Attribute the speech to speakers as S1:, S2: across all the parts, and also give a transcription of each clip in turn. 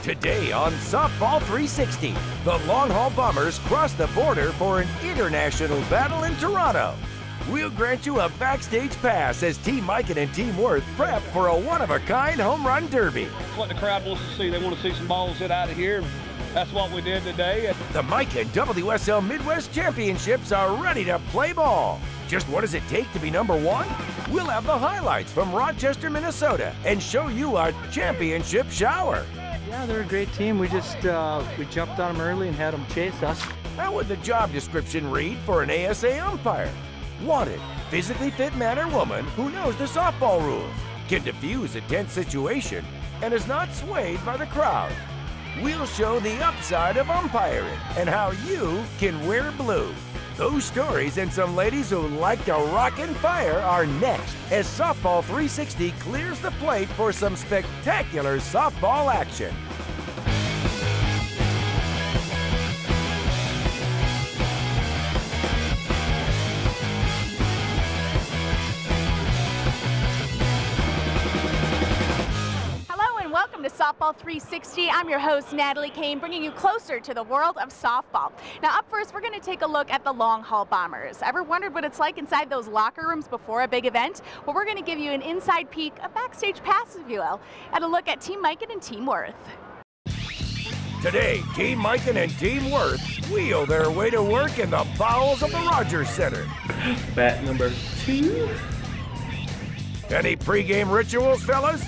S1: Today on Softball 360, the Long Haul Bombers cross the border for an international battle in Toronto. We'll grant you a backstage pass as Team Miken and Team Worth prep for a one-of-a-kind home run derby.
S2: That's what the crowd wants to see. They want to see some balls hit out of here. That's what we did today.
S1: The Miken WSL Midwest Championships are ready to play ball. Just what does it take to be #1? We'll have the highlights from Rochester, Minnesota, and show you a championship shower.
S3: Yeah, they're a great team. We just we jumped on them early and had them chase us.
S1: How would the job description read for an ASA umpire? Wanted, physically fit man or woman who knows the softball rules, can diffuse a tense situation, and is not swayed by the crowd. We'll show the upside of umpiring and how you can wear blue. Those stories and some ladies who like to rock and fire are next as Softball 360 clears the plate for some spectacular softball action.
S4: Welcome to Softball 360. I'm your host, Natalie Kane, bringing you closer to the world of softball. Now, up first, we're going to take a look at the Long Haul Bombers. Ever wondered what it's like inside those locker rooms before a big event? Well, we're going to give you an inside peek, a backstage pass, if you will, at a look at Team Miken and Team Worth.
S1: Today, Team Miken and Team Worth wheel their way to work in the bowels of the Rogers Center.
S5: Bat number 2.
S1: Any pregame rituals, fellas?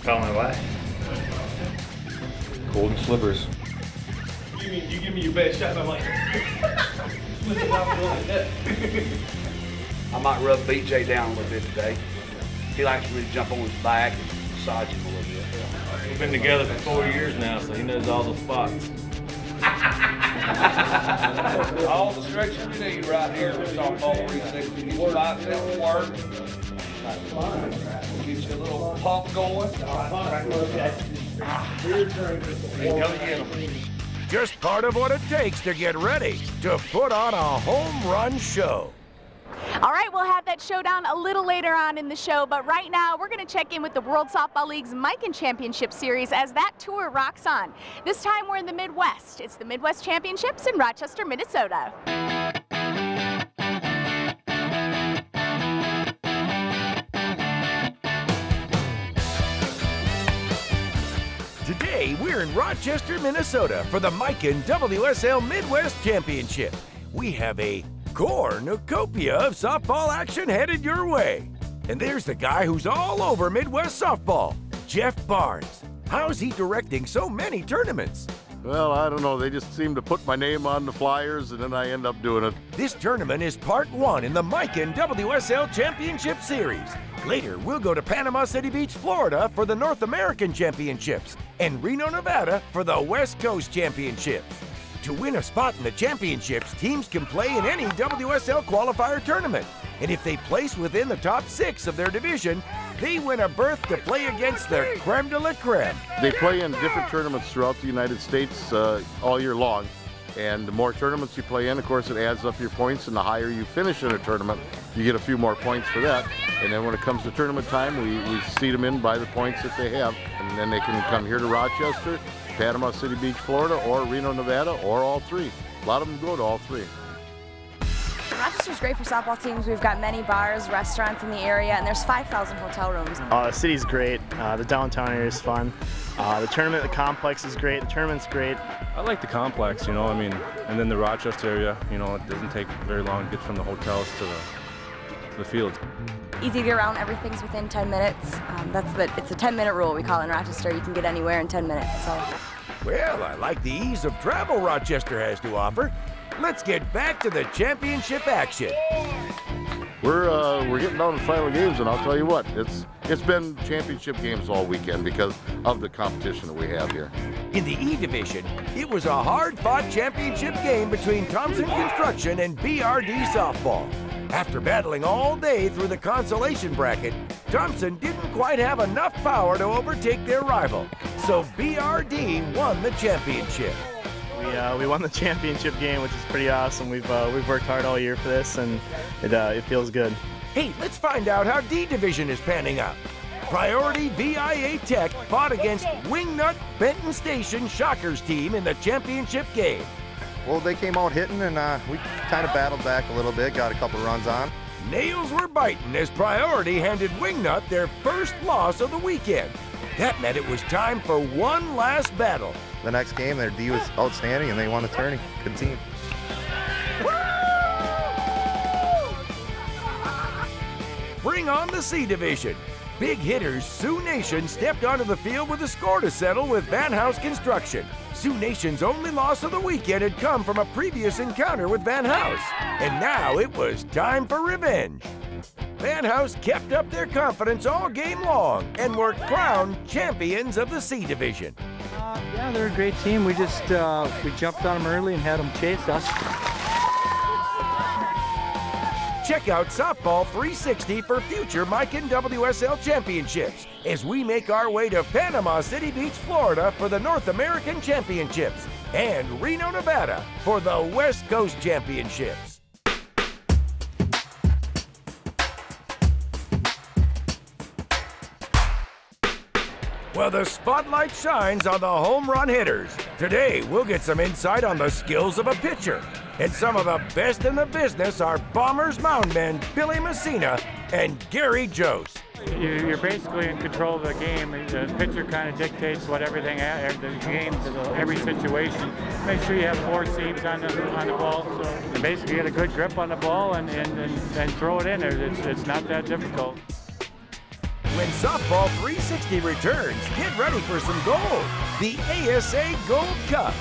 S5: Call my wife. Golden slippers.
S2: You give me your best shot, and I'm like,
S6: I might rub BJ down a little bit today. He likes for me to jump on his back and massage him a little bit.
S5: We've been together for 4 years now, so he knows all the spots.
S6: All the stretching you need right here with Softball 360. Get your biceps work. Get you a little pump going.
S1: Just part of what it takes to get ready to put on a home run show.
S4: All right, we'll have that showdown a little later on in the show, but right now we're going to check in with the World Softball League's Miken Championship Series as that tour rocks on. This time we're in the Midwest. It's the Midwest Championships in Rochester, Minnesota.
S1: Today, we're in Rochester, Minnesota for the Miken WSL Midwest Championship. We have a cornucopia of softball action headed your way. And there's the guy who's all over Midwest softball, Jeff Barnes. How's he directing so many tournaments?
S7: Well, I don't know. They just seem to put my name on the flyers, and then I end up doing it.
S1: This tournament is part 1 in the Miken WSL Championship Series. Later, we'll go to Panama City Beach, Florida for the North American Championships and Reno, Nevada for the West Coast Championships. To win a spot in the championships, teams can play in any WSL qualifier tournament. And if they place within the top 6 of their division, they win a berth to play against the creme de la creme.
S7: They play in different tournaments throughout the United States all year long. And the more tournaments you play in, of course, it adds up your points, and the higher you finish in a tournament, you get a few more points for that. And then when it comes to tournament time, we seed them in by the points that they have. And then they can come here to Rochester, Panama City Beach, Florida, or Reno, Nevada, or all 3. A lot of them go to all 3.
S8: Rochester's great for softball teams. We've got many bars, restaurants in the area, and there's 5,000 hotel rooms.
S3: The city's great. The downtown area is fun. The tournament, the complex is great. The tournament's great.
S9: I like the complex, you know, I mean, and then the Rochester area, you know, it doesn't take very long to get from the hotels to the fields.
S8: Easy to get around. Everything's within 10 minutes. It's a 10-minute rule we call it in Rochester. You can get anywhere in 10 minutes. So.
S1: Well, I like the ease of travel Rochester has to offer. Let's get back to the championship action.
S7: We're getting down to the final games, and I'll tell you what, it's been championship games all weekend because of the competition that we have here.
S1: In the E division, it was a hard-fought championship game between Thompson Construction and BRD Softball. After battling all day through the consolation bracket, Thompson didn't quite have enough power to overtake their rival, so BRD won the championship.
S3: We won the championship game, which is pretty awesome. We've worked hard all year for this, and it feels good.
S1: Hey, let's find out how D division is panning out. Priority VIA Tech fought against Wingnut Benton Station Shockers team in the championship game.
S10: Well, they came out hitting, and we kind of battled back a little bit, got a couple runs on.
S1: Nails were biting as Priority handed Wingnut their first loss of the weekend. That meant it was time for one last battle.
S10: The next game, their D was outstanding, and they won the tourney. Good team.
S1: Bring on the C Division. Big hitters Sioux Nation stepped onto the field with a score to settle with Van House Construction. Sioux Nation's only loss of the weekend had come from a previous encounter with Van House, and now it was time for revenge. Van House kept up their confidence all game long and were crowned champions of the C Division.
S11: Yeah, they're a great team. We just we jumped on them early and had them chase us.
S1: Check out Softball 360 for future Miken WSL Championships as we make our way to Panama City Beach, Florida for the North American Championships and Reno, Nevada for the West Coast Championships. Well, the spotlight shines on the home run hitters. Today, we'll get some insight on the skills of a pitcher. And some of the best in the business are Bombers mound men Billy Messina and Gary Yost.
S12: You're basically in control of the game. The pitcher kind of dictates what everything, the game, to every situation. Make sure you have 4 seams on the ball. So basically get a good grip on the ball and throw it in there. It's not that difficult.
S1: When Softball 360 returns, get ready for some gold. The ASA Gold Cup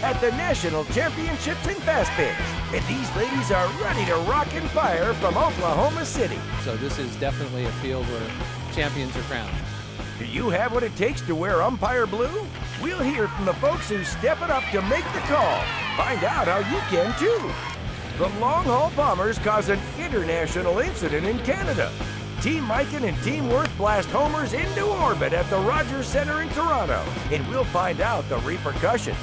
S1: at the National Championships in Fast Pitch. And these ladies are ready to rock and fire from Oklahoma City.
S13: So this is definitely a field where champions are crowned.
S1: Do you have what it takes to wear umpire blue? We'll hear from the folks who step it up to make the call. Find out how you can too. The Long Haul Bombers cause an international incident in Canada. Team Miken and Team Worth blast homers into orbit at the Rogers Center in Toronto, and we'll find out the repercussions.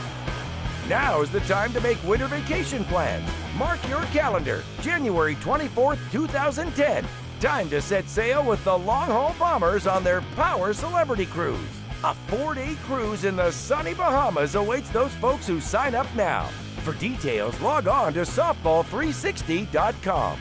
S1: Now is the time to make winter vacation plans. Mark your calendar, January 24th, 2010. Time to set sail with the Long Haul Bombers on their Power Celebrity Cruise. A 4-day cruise in the sunny Bahamas awaits those folks who sign up now. For details, log on to softball360.com.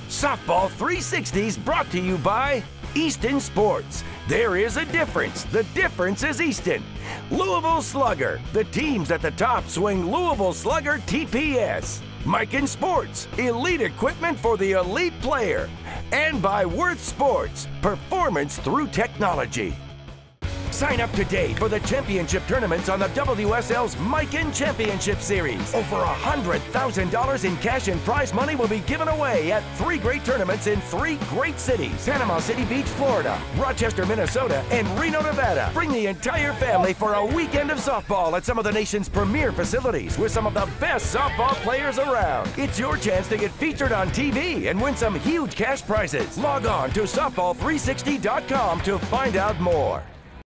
S1: Softball 360 is brought to you by Easton Sports. There is a difference. The difference is Easton. Louisville Slugger. The teams at the top swing Louisville Slugger TPS. Miken Sports. Elite equipment for the elite player. And by Worth Sports. Performance through technology. Sign up today for the championship tournaments on the WSL's Miken Championship Series. Over $100,000 in cash and prize money will be given away at 3 great tournaments in 3 great cities: Panama City Beach, Florida, Rochester, Minnesota, and Reno, Nevada. Bring the entire family for a weekend of softball at some of the nation's premier facilities with some of the best softball players around. It's your chance to get featured on TV and win some huge cash prizes. Log on to softball360.com to find out more.